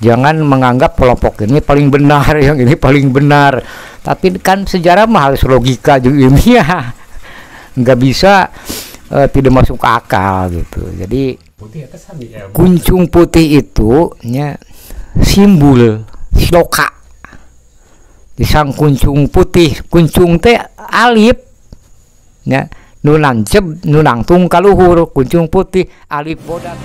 Jangan menganggap kelompok ini paling benar, yang ini paling benar. Tapi kan sejarah mah harus logika juga ilmiah. Nggak bisa tidak masuk ke akal gitu. Jadi kuncung putih itu nya simbol siloka. Di sang kuncung putih, kuncung teh alif nya nu nancep nu nangtung kaluhur, kuncung putih alif bodas.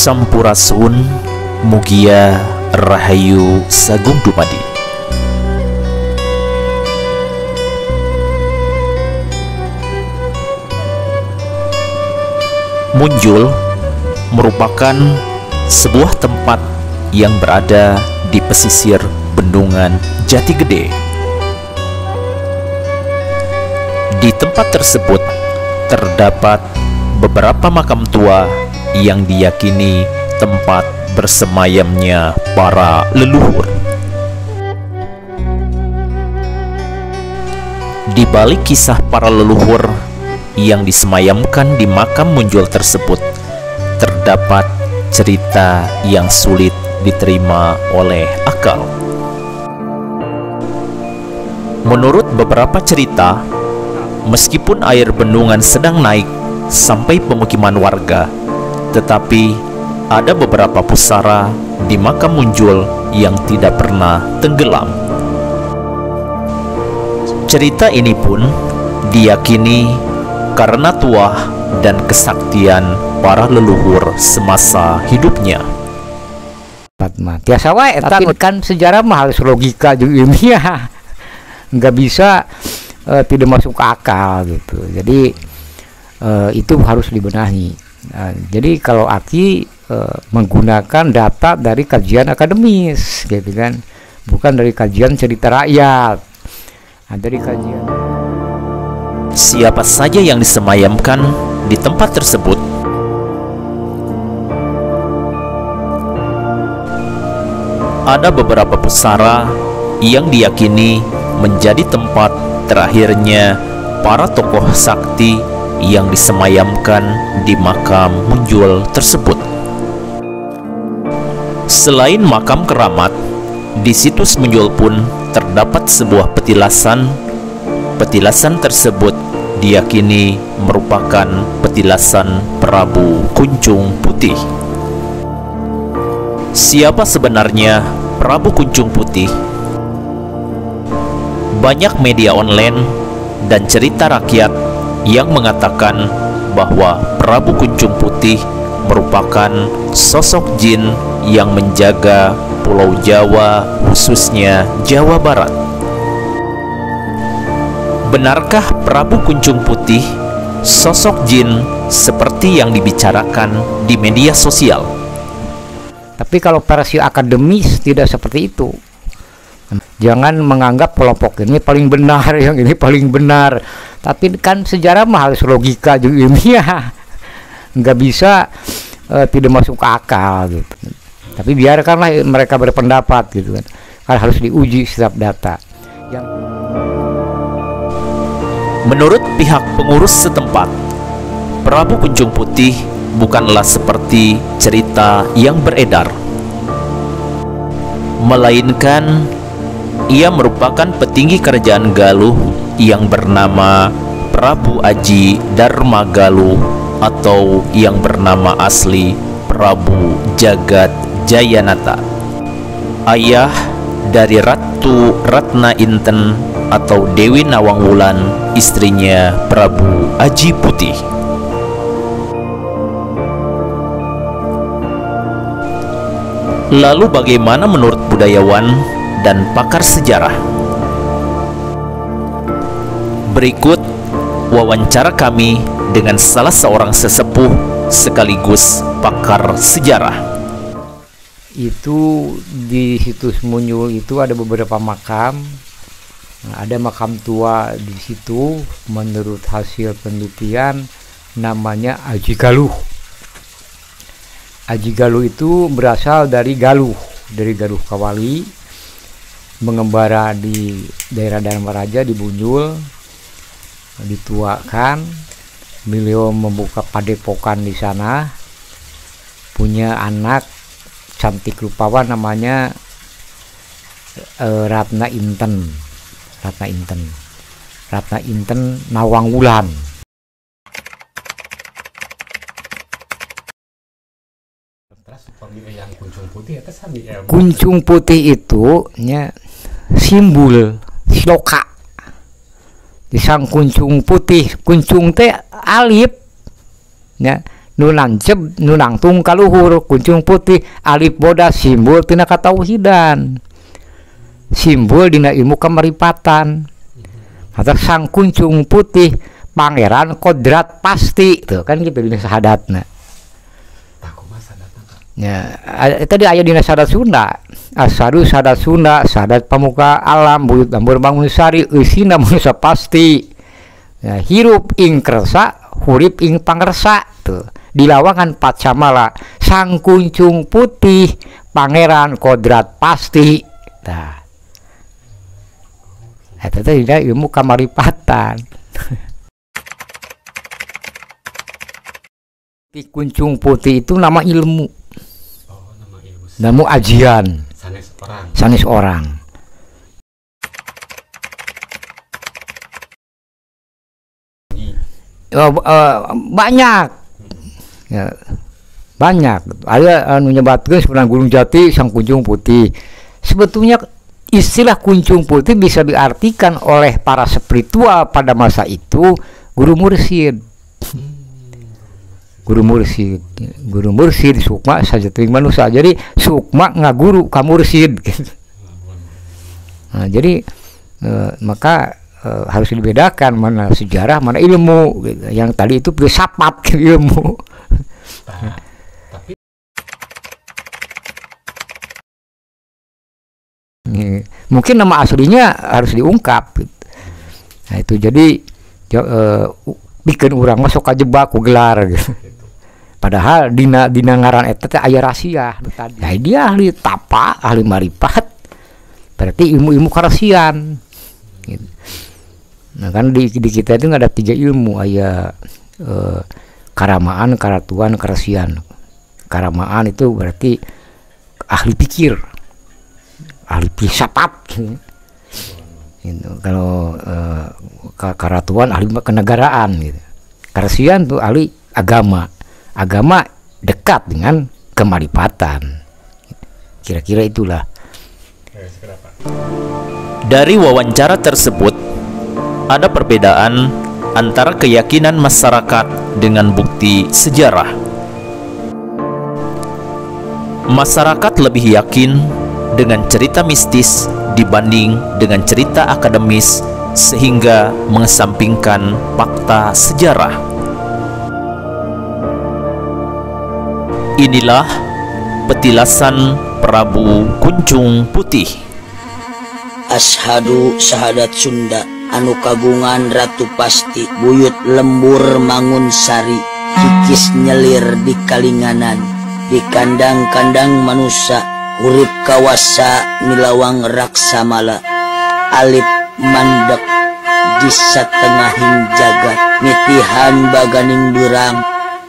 Sampurasun mugia rahayu sagung dumadi. Munjul merupakan sebuah tempat yang berada di pesisir Bendungan Jati Gede. Di tempat tersebut terdapat beberapa makam tua yang diyakini tempat bersemayamnya para leluhur. Di balik kisah para leluhur yang disemayamkan di makam Munjul tersebut, terdapat cerita yang sulit diterima oleh akal. Menurut beberapa cerita, meskipun air bendungan sedang naik sampai pemukiman warga, tetapi ada beberapa pusara di makam Munjul yang tidak pernah tenggelam. Cerita ini pun diyakini karena tuah dan kesaktian para leluhur semasa hidupnya. Tiasa wae, tapi kan sejarah mah harus logika juga ilmiah. Nggak bisa tidak masuk ke akal gitu. Jadi itu harus dibenahi. Nah, jadi kalau Aki menggunakan data dari kajian akademis gitu kan, bukan dari kajian cerita rakyat. Nah, dari kajian siapa saja yang disemayamkan di tempat tersebut ada beberapa pusara yang diyakini menjadi tempat terakhirnya para tokoh sakti yang disemayamkan di makam Munjul tersebut. Selain makam keramat, di situs Munjul pun terdapat sebuah petilasan. Petilasan tersebut diyakini merupakan petilasan Prabu Kuncung Putih. Siapa sebenarnya Prabu Kuncung Putih? Banyak media online dan cerita rakyat yang mengatakan bahwa Prabu Kuncung Putih merupakan sosok jin yang menjaga Pulau Jawa, khususnya Jawa Barat. Benarkah Prabu Kuncung Putih sosok jin seperti yang dibicarakan di media sosial? Tapi kalau versi akademis tidak seperti itu. Jangan menganggap kelompok ini paling benar, yang ini paling benar. Tapi kan sejarah mah harus logika juga ilmiah. Nggak bisa tidak masuk ke akal gitu. Tapi biarkanlah mereka berpendapat gitu kan. Kan harus diuji setiap data. Menurut pihak pengurus setempat, Prabu Kuncung Putih bukanlah seperti cerita yang beredar, melainkan ia merupakan petinggi kerajaan Galuh yang bernama Prabu Aji Dharma Galuh, atau yang bernama asli Prabu Jagat Jayanata, ayah dari Ratu Ratna Inten atau Dewi Nawang Wulan, istrinya Prabu Aji Putih. Lalu bagaimana menurut budayawan dan pakar sejarah. Berikut wawancara kami dengan salah seorang sesepuh sekaligus pakar sejarah. Itu di situs Munyul itu ada beberapa makam. Ada makam tua di situ, menurut hasil penelitian namanya Aji Galuh. Aji Galuh itu berasal dari Galuh Kawali, mengembara di daerah Dharmaraja di Bunyul, dituakan. Beliau membuka padepokan di sana, punya anak cantik rupawan namanya Ratna Inten Nawang Wulan. Kuncung putih itu simbol sloka di sang kuncung putih. Kuncung teh alip nu nancep nu nangtung kaluhur. Kuncung putih alif bodas simbol tina katauhidan, simbol dina ilmu kamaripatan. Atau sang kuncung putih pangeran kodrat pasti tuh kan gitu dina sahadatna. Ya, tadi aya dina sahadat Sunda. Asadu sahadat Sunda, sahadat pamuka alam, buyut lambur bangun sari, eusina manusia pasti. Ya, hirup ing kersa, hurip ing pangersa tuh. Di lawangan Pacamala, sang kuncung putih pangeran kodrat pasti. Nah, itu tadi ilmu kamaripatan. Kuncung putih itu nama ilmu, nama ajian, sanes orang. Banyak, ya, banyak. Ada nyebatkeun sebenarnya Gunung Jati sang kuncung putih. Sebetulnya istilah kuncung putih bisa diartikan oleh para spiritual pada masa itu guru mursyid. Guru mursyid sukma sajatining manusia. Jadi sukma ngaguru ka mursyid gitu. Nah, jadi maka harus dibedakan mana sejarah mana ilmu gitu. Yang tadi itu filsafat ilmu. Mungkin nama aslinya harus diungkap gitu. Nah itu jadi bikin orang masuk kajebak ku gelar gitu. Padahal dina ngaran eta teh aya rahasia tadi. Nah, dia ahli tapa, ahli marifat. Berarti ilmu-ilmu karasian. Gitu. Nah kan di kita itu ada 3 ilmu, aya karamaan, karatuan, karasian. Karamaan itu berarti ahli pikir, ahli filsafat gitu. Kalau karatuan ahli kenegaraan gitu. Karasian tuh ahli agama dekat dengan kemarifatan. Kira-kira itulah. Dari wawancara tersebut ada perbedaan antara keyakinan masyarakat dengan bukti sejarah. Masyarakat lebih yakin dengan cerita mistis dibanding dengan cerita akademis, sehingga mengesampingkan fakta sejarah. Inilah petilasan Prabu Kuncung Putih. Ashadu sahadat Sunda anu kagungan ratu pasti, buyut lembur mangun sari, kikis nyelir di kalinganan, di kandang-kandang manusia, urip kawasa milawang raksamala, alip mandek di satengahing jagat, nitihan baganing berang,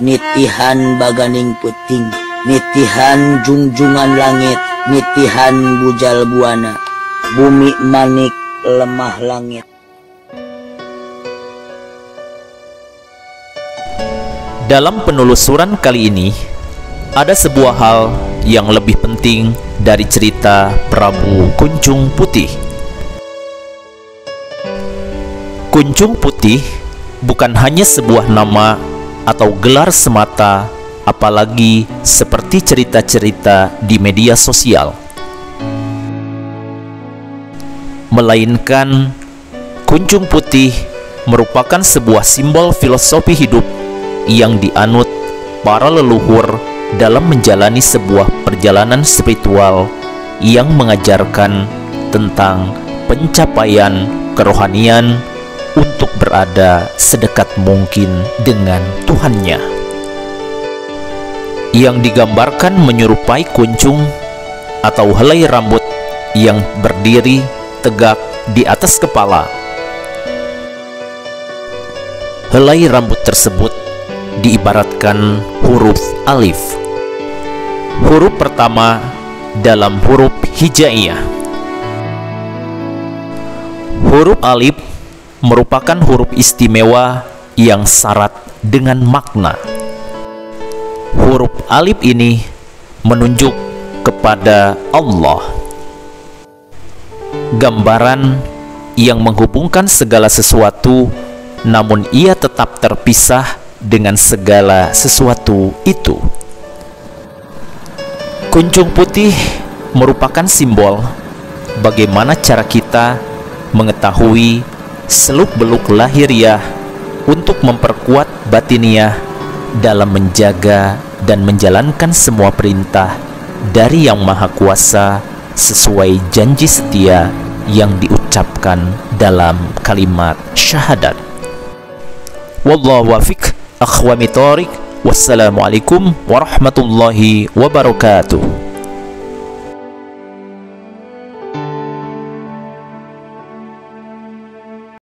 nitihan baganing puting, nitihan junjungan langit, nitihan bujal buana, bumi manik lemah langit. Dalam penelusuran kali ini ada sebuah hal yang lebih penting dari cerita Prabu Kuncung Putih. Kuncung Putih bukan hanya sebuah nama atau gelar semata, apalagi seperti cerita-cerita di media sosial. melainkan kunjung putih merupakan sebuah simbol filosofi hidup yang dianut para leluhur dalam menjalani sebuah perjalanan spiritual yang mengajarkan tentang pencapaian kerohanian untuk berada sedekat mungkin dengan Tuhannya. Yang digambarkan menyerupai kuncung atau helai rambut yang berdiri tegak di atas kepala. Helai rambut tersebut diibaratkan huruf alif, huruf pertama dalam huruf hijaiyah. Huruf alif merupakan huruf istimewa yang syarat dengan makna. Huruf alif ini menunjuk kepada Allah, gambaran yang menghubungkan segala sesuatu, namun ia tetap terpisah dengan segala sesuatu itu. Kunjung putih merupakan simbol bagaimana cara kita mengetahui seluk-beluk lahiriah untuk memperkuat batiniah dalam menjaga dan menjalankan semua perintah dari Yang Maha Kuasa sesuai janji setia yang diucapkan dalam kalimat syahadat. Wallahu wafiq, akhwami thariq. Wassalamualaikum warahmatullahi wabarakatuh.